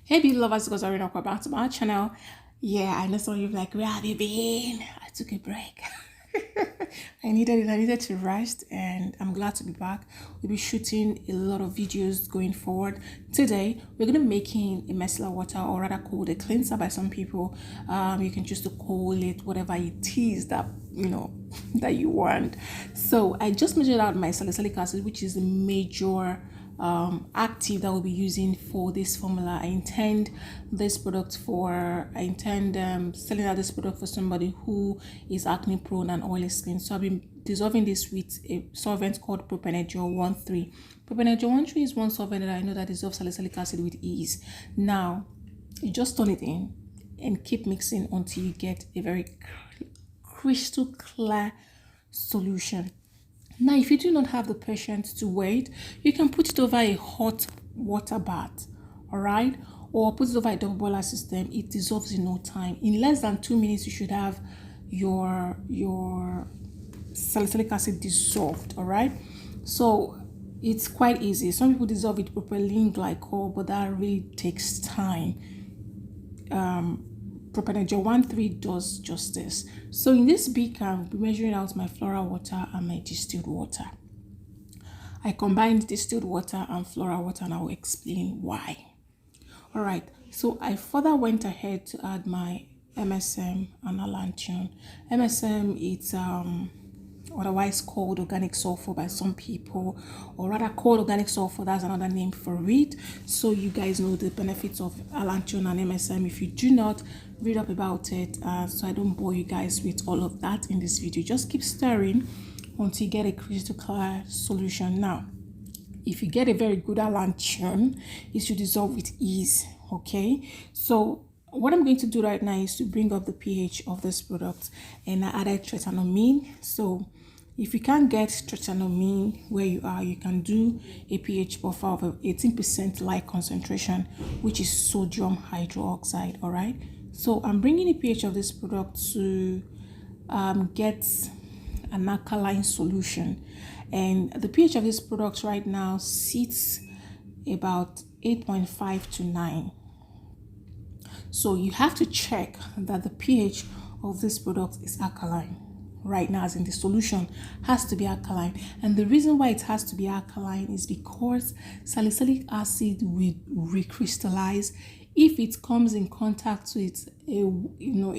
Hey beauty lovers, because I welcome back to my channel. Yeah, I know some of you like, where have you been? I took a break. I needed to rest, and I'm glad to be back. We'll be shooting a lot of videos going forward. Today we're gonna be making a micellar water, or rather called a cleanser by some people. You can choose to call it whatever it is that that you want. So I just measured out my salicylic acid, which is the major active that we'll be using for this formula. I intend selling out this product for somebody who is acne prone and oily skin. So I've been dissolving this with a solvent called Propendiol 1,3. Propendiol 1,3 is one solvent that I know that dissolves salicylic acid with ease. Now you just turn it in and keep mixing until you get a very crystal clear solution. Now, if you do not have the patience to wait, you can put it over a hot water bath, all right? Or put it over a double boiler system. It dissolves in no time. In less than 2 minutes, you should have your salicylic acid dissolved, all right? So it's quite easy. Some people dissolve it propylene glycol, but that really takes time. Propendiol 1,3 does just this. So in this beaker, I'll be measuring out my Flora water and my distilled water. I combined distilled water and Flora water, and I will explain why. All right, so I further went ahead to add my MSM and Allantion. MSM, it's otherwise called organic sulfur by some people, or rather called organic sulfur. That's another name for it. So you guys know the benefits of Allantion and MSM. If you do not, read up about it, so I don't bore you guys with all of that in this video. Just keep stirring until you get a crystal clear solution. Now, if you get a very good Allantion, it should dissolve with ease. Okay, so what I'm going to do right now is to bring up the pH of this product, and I added Triethanolamine. So if you can't get Triethanolamine where you are, you can do a pH buffer of 18% light concentration, which is sodium hydroxide. All right, so I'm bringing the pH of this product to get an alkaline solution, and the pH of this product right now sits about 8.5 to 9. So you have to check that the pH of this product is alkaline right now, as in the solution has to be alkaline. And the reason why it has to be alkaline is because salicylic acid will recrystallize if it comes in contact with a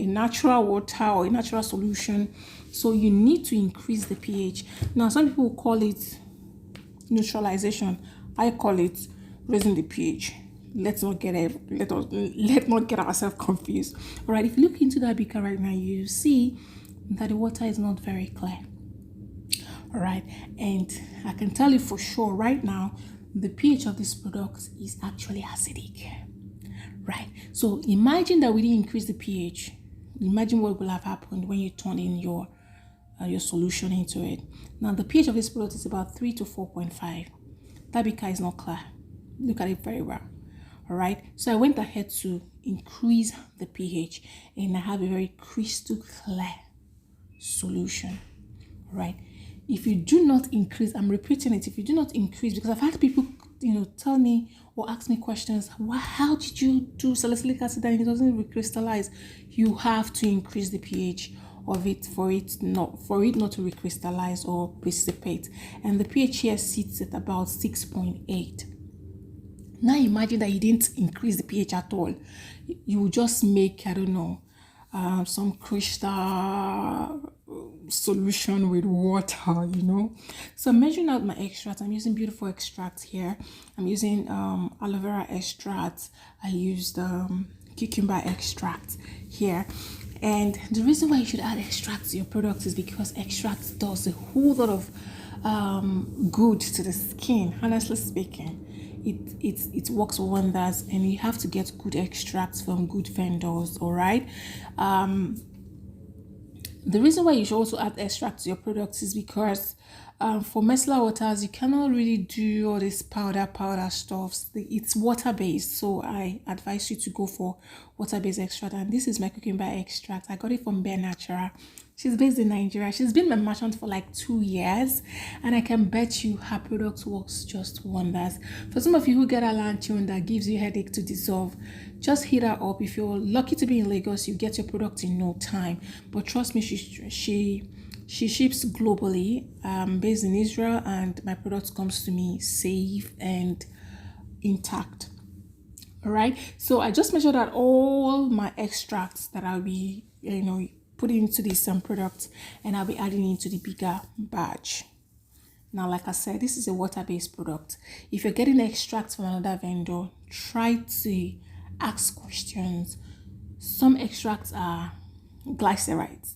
natural water or a natural solution. So you need to increase the pH. Now, some people call it neutralization. I call it raising the pH. Let's not get ourselves confused. All right, if you look into that beaker right now, you see that the water is not very clear. All right, and I can tell you for sure right now, the pH of this product is actually acidic. Right, so imagine that we didn't increase the pH. Imagine what will have happened when you turn in your solution into it. Now, the pH of this product is about 3 to 4.5. That beaker is not clear. Look at it very well. All right, so I went ahead to increase the pH, and I have a very crystal clear solution. All right, if you do not increase, I'm repeating it, if you do not increase, because I've had people tell me or ask me questions, how did you do salicylic acid and it doesn't recrystallize? You have to increase the pH of it for it not to recrystallize or precipitate, and the pH here sits at about 6.8. Now imagine that you didn't increase the pH at all. You will just make, I don't know, some crystal solution with water, So I'm measuring out my extract. I'm using beautiful extracts here. I'm using Alovera extract. I used cucumber extract here. And the reason why you should add extract to your product is because extract does a whole lot of good to the skin, honestly speaking. It works wonders, and you have to get good extracts from good vendors. All right, the reason why you should also add extract to your products is because For micellar waters, you cannot really do all this powder stuffs. It's water based, so I advise you to go for water based extract. And this is my cucumber extract. I got it from Bare Natural. She's based in Nigeria. She's been my merchant for like 2 years, and I can bet you her product works just wonders. For some of you who get Allantion that gives you headache to dissolve, just hit her up. If you're lucky to be in Lagos, you get your product in no time. But trust me, she ships globally, based in Israel, and my product comes to me safe and intact. All right. So I just measured out all my extracts that I'll be, putting into this product, and I'll be adding into the bigger batch. Now, like I said, this is a water-based product. If you're getting extracts from another vendor, try to ask questions. Some extracts are glycerides.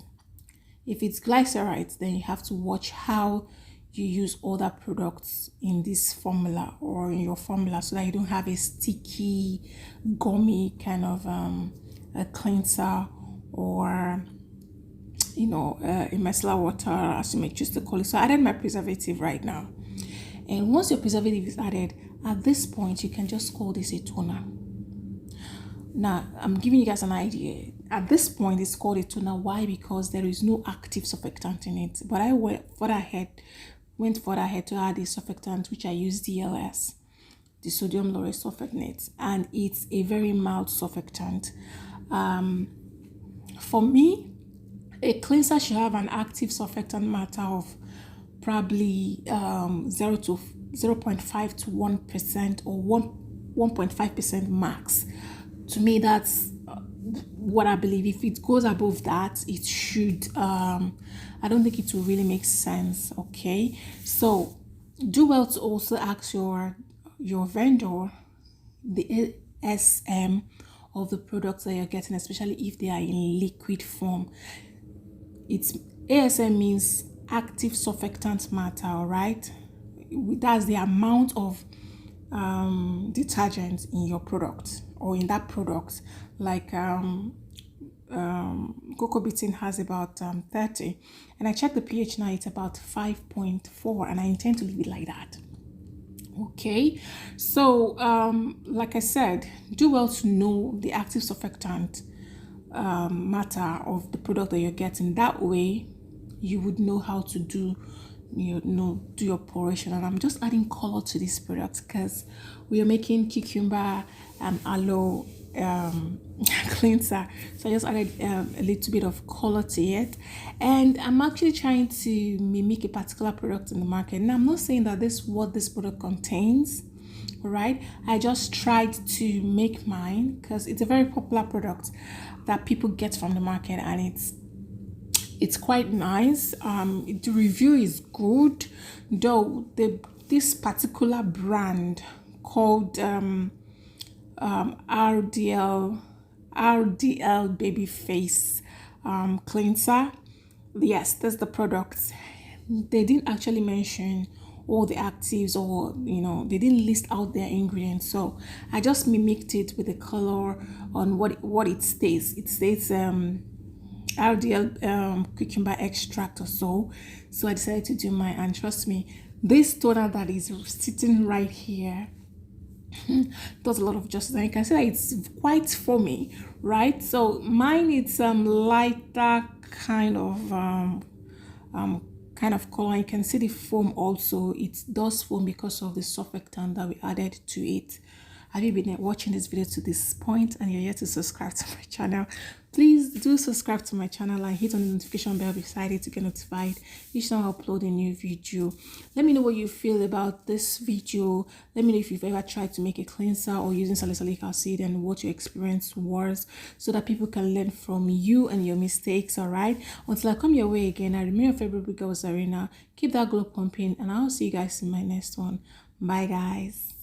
If it's glycerides, then you have to watch how you use other products in this formula or in your formula, so that you don't have a sticky, gummy kind of a cleanser, or a micellar water, as you may choose to call it. So I added my preservative right now, and once your preservative is added, at this point you can just call this a toner. Now I'm giving you guys an idea. At this point it's called a toner. Why? Because there is no active surfactant in it. But I went further ahead to add a surfactant, which I use DLS, Disodium Laureth sulfonate, and it's a very mild surfactant. For me, a cleanser should have an active surfactant matter of probably 0.5 to 1% or 1.5% max. To me, that's what I believe. If it goes above that, it should, I don't think it will really make sense. Okay, so do well to also ask your vendor the ASM of the products that you're getting, especially if they are in liquid form. It's ASM means active surfactant matter, all right? That's the amount of detergent in your product or in that product. Like cocoa beating has about 30, and I checked the pH now, it's about 5.4, and I intend to leave it like that. Okay, so like I said, do well to know the active surfactant matter of the product that you're getting. That way you would know how to do your operation. And I'm just adding color to this product because we are making cucumber and aloe cleanser, so I just added a little bit of color to it. And I'm actually trying to mimic a particular product in the market. Now, I'm not saying that this is what this product contains, all right? I just tried to make mine because it's a very popular product that people get from the market, and it's quite nice. The review is good, though this particular brand called RDL baby face cleanser, yes, that's the product. They didn't actually mention all the actives, or they didn't list out their ingredients, so I just mimicked it with the color on what it states. It states RDL cucumber extract or so I decided to do mine. And trust me, this toner that is sitting right here does a lot of justice, and you can see that it's quite foamy, right? So mine, it's lighter kind of color. You can see the foam also. It does foam because of the surfactant that we added to it. Have you been watching this video to this point and you're yet to subscribe to my channel? Please do subscribe to my channel and hit on the notification bell beside it to get notified each time I upload a new video. Let me know what you feel about this video. Let me know if you've ever tried to make a cleanser or using salicylic acid and what your experience was, so that people can learn from you and your mistakes. All right, until I come your way again, I remain your favorite girl, Zarina. Keep that glow pumping, and I'll see you guys in my next one. Bye guys.